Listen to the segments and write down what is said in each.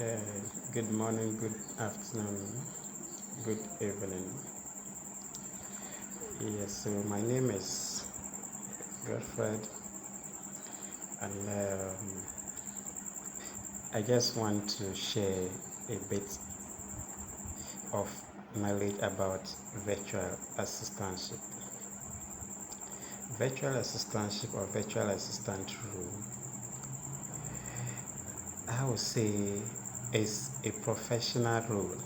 Uh, Good morning, good afternoon, good evening. Yes, so my name is Godfred, and I just want to share a bit of knowledge about virtual assistantship. Virtual assistantship or virtual assistant role, I would say, is a professional role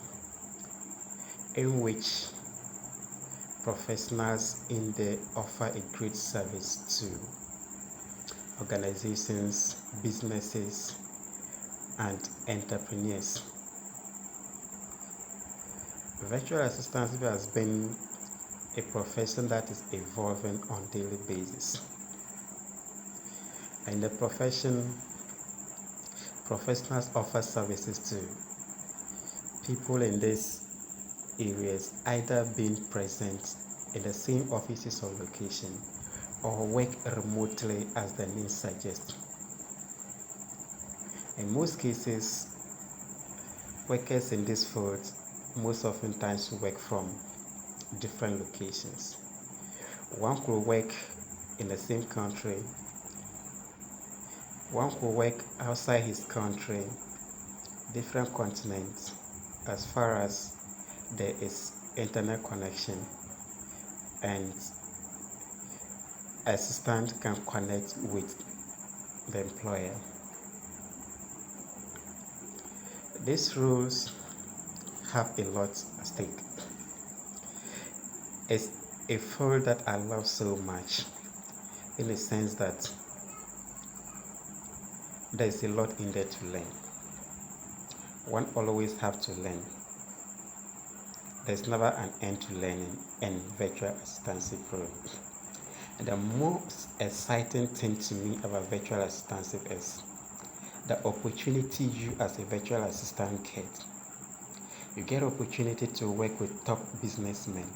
in which professionals in there offer a great service to organizations, businesses, and entrepreneurs. Virtual assistance has been a profession that is evolving on daily basis. In the profession, professionals offer services to people in these areas, either being present in the same offices or location or work remotely as the name suggests. In most cases, workers in this field most often times work from different locations. One could work in the same country, one could work outside his country, different continents, as far as there is internet connection and assistant can connect with the employer. These rules have a lot at stake. It's a field that I love so much in the sense that there's a lot in there to learn. One always have to learn. There's never an end to learning in virtual assistance field. And the most exciting thing to me about virtual assistance is the opportunity you as a virtual assistant get. You get opportunity to work with top businessmen.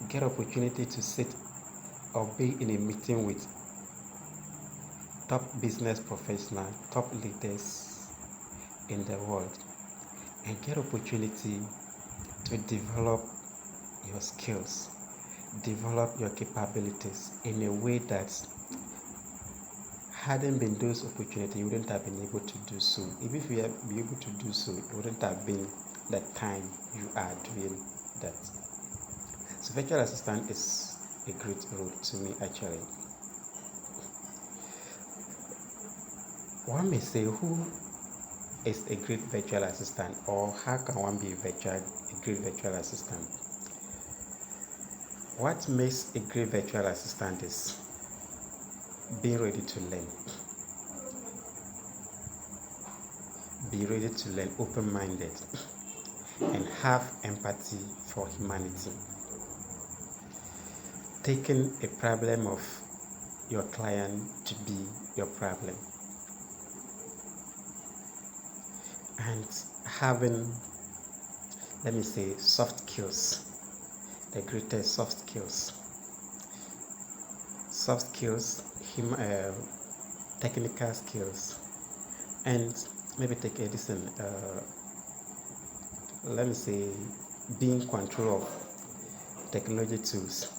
You get opportunity to sit or be in a meeting with top business professionals, top leaders in the world, and get opportunity to develop your skills, develop your capabilities in a way that hadn't been those opportunities, you wouldn't have been able to do so. Even if you have been able to do so, it wouldn't have been the time you are doing that. So virtual assistant is a great role to me actually. One may say, who is a great virtual assistant, or how can one be a great virtual assistant? What makes a great virtual assistant is being ready to learn. Be ready to learn, open-minded, and have empathy for humanity. Taking a problem of your client to be your problem. And having, let me say, soft skills, the greatest soft skills. Soft skills, technical skills, and maybe take a listen, let me say, being control of technology tools.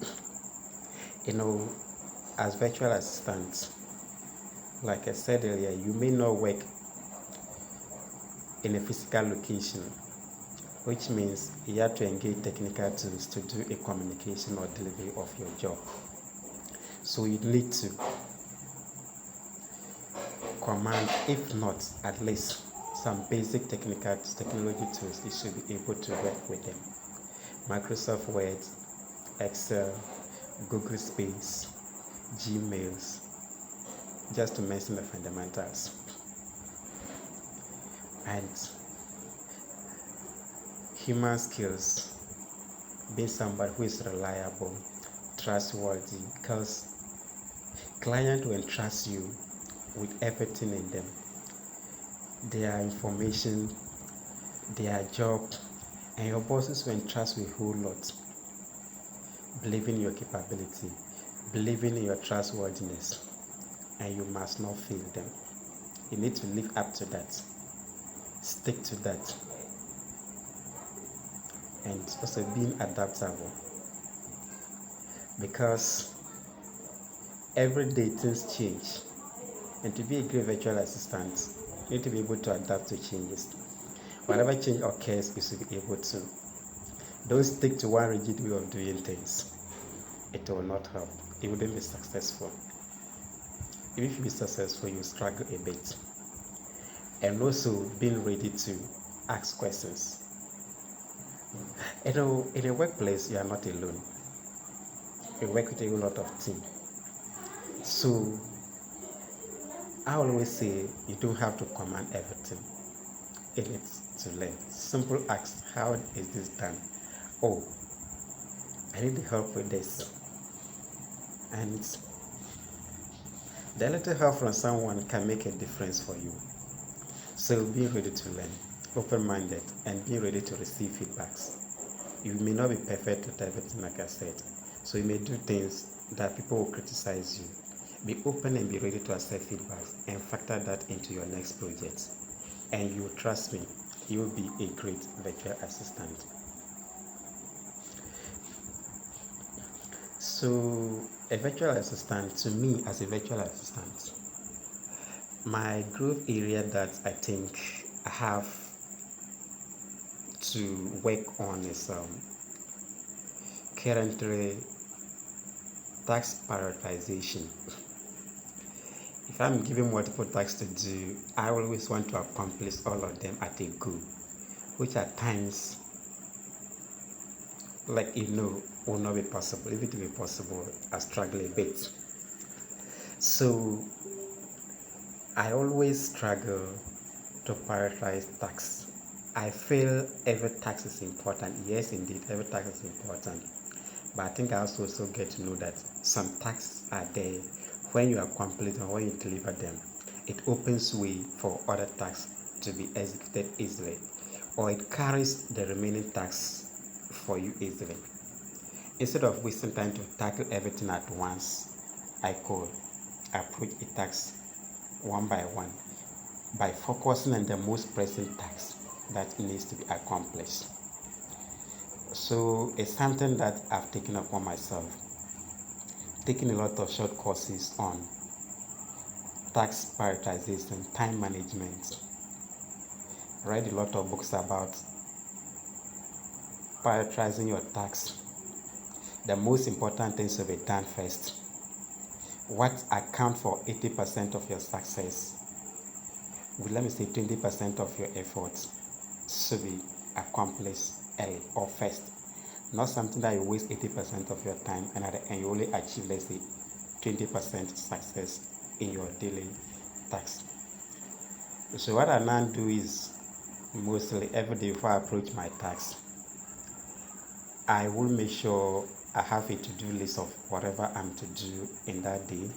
As virtual assistants, like I said earlier, you may not work in a physical location, which means you have to engage technical tools to do a communication or delivery of your job. So you need to command, if not at least some basic technology tools. You should be able to work with them. Microsoft Word, Excel, Google Space, Gmails, just to mention the fundamentals. And human skills, being somebody who is reliable, trustworthy, because client will trust you with everything in them, their information, their job, and your bosses will trust you a whole lot, believing in your capability, believing in your trustworthiness, and you must not fail them. You need to live up to that. stick to that, and also being adaptable, because every day things change, and to be a great virtual assistant, you need to be able to adapt to changes. Whenever change occurs, you should be able to. Don't stick to one rigid way of doing things. It will not help. It wouldn't be successful. Even if you be successful, you struggle a bit. And also being ready to ask questions. You know, in a workplace, you are not alone. You work with a lot of team. So I always say you don't have to command everything. It needs to learn. Simple acts, how is this done? Oh, I need help with this. And the little help from someone can make a difference for you. So be ready to learn, open-minded, and be ready to receive feedbacks. You may not be perfect at everything, like I said. So you may do things that people will criticize you. Be open and be ready to accept feedbacks and factor that into your next project. And you trust me, you will be a great virtual assistant. So a virtual assistant, to me as a virtual assistant, my growth area that I think I have to work on is currently task prioritization. If I'm given multiple tasks to do, I always want to accomplish all of them at a go, which at times, will not be possible. If it will be possible, I struggle a bit. So I always struggle to prioritize tasks. I feel every task is important. Yes, indeed, every task is important. But I think I also get to know that some tasks are there. When you accomplish and when you deliver them, it opens way for other tasks to be executed easily, or it carries the remaining tasks for you easily. Instead of wasting time to tackle everything at once, I could approach a task one by one by focusing on the most pressing task that needs to be accomplished. So it's something that I've taken upon myself, taking a lot of short courses on task prioritization, time management, read a lot of books about prioritizing your tasks. The most important things to be done first. What account for 80% of your success? Well, let me say 20% of your efforts should be accomplished early or first. Not something that you waste 80% of your time and at the end you only achieve, let's say, 20% success in your daily tasks. So what I now do is, mostly every day before I approach my tasks, I will make sure I have a to-do list of whatever I'm to do in that day.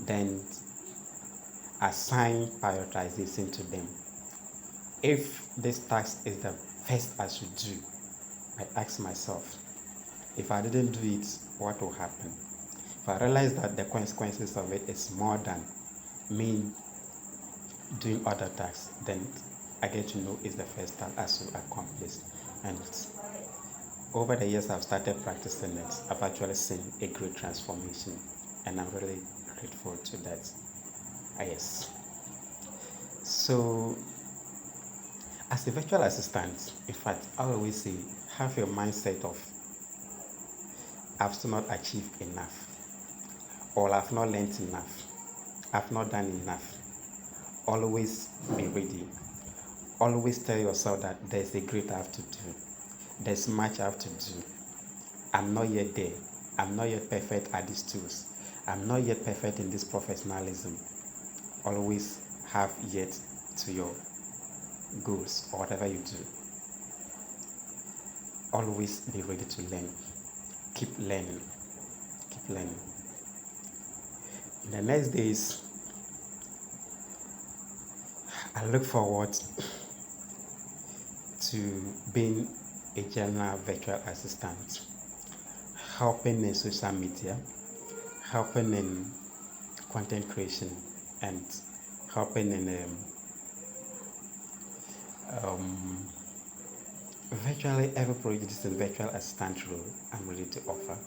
Then assign prioritization to them. If this task is the first I should do, I ask myself, if I didn't do it, what will happen? If I realize that the consequences of it is more than me doing other tasks, then I get to know it's the first task I should accomplish. And over the years I've started practicing it, I've actually seen a great transformation, and I'm really grateful to that. Yes. So as a virtual assistant, in fact, I always say, have your mindset of I've still not achieved enough, or I've not learned enough, I've not done enough. Always be ready. Always tell yourself that there's a great I have to do. There's much I have to do. I'm not yet there. I'm not yet perfect at these tools. I'm not yet perfect in this professionalism. Always have yet to your goals or whatever you do. Always be ready to learn. Keep learning. Keep learning. In the next days, I look forward to being a general virtual assistant, helping in social media, helping in content creation, and helping in Um, Virtually every project in virtual assistant role I'm ready to offer,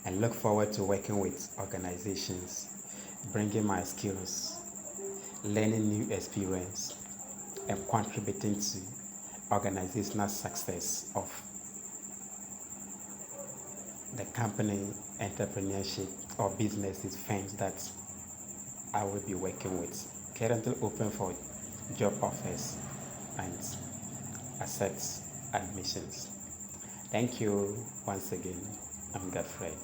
and look forward to working with organizations, bringing my skills, learning new experience, and contributing to organizational success of the company, entrepreneurship, or businesses, firms that I will be working with. Currently open for job offers and accept admissions. Thank you once again. I'm Godfred,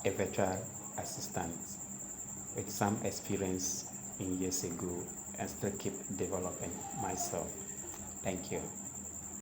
a virtual assistant with some experience in years ago and still keep developing myself. Thank you.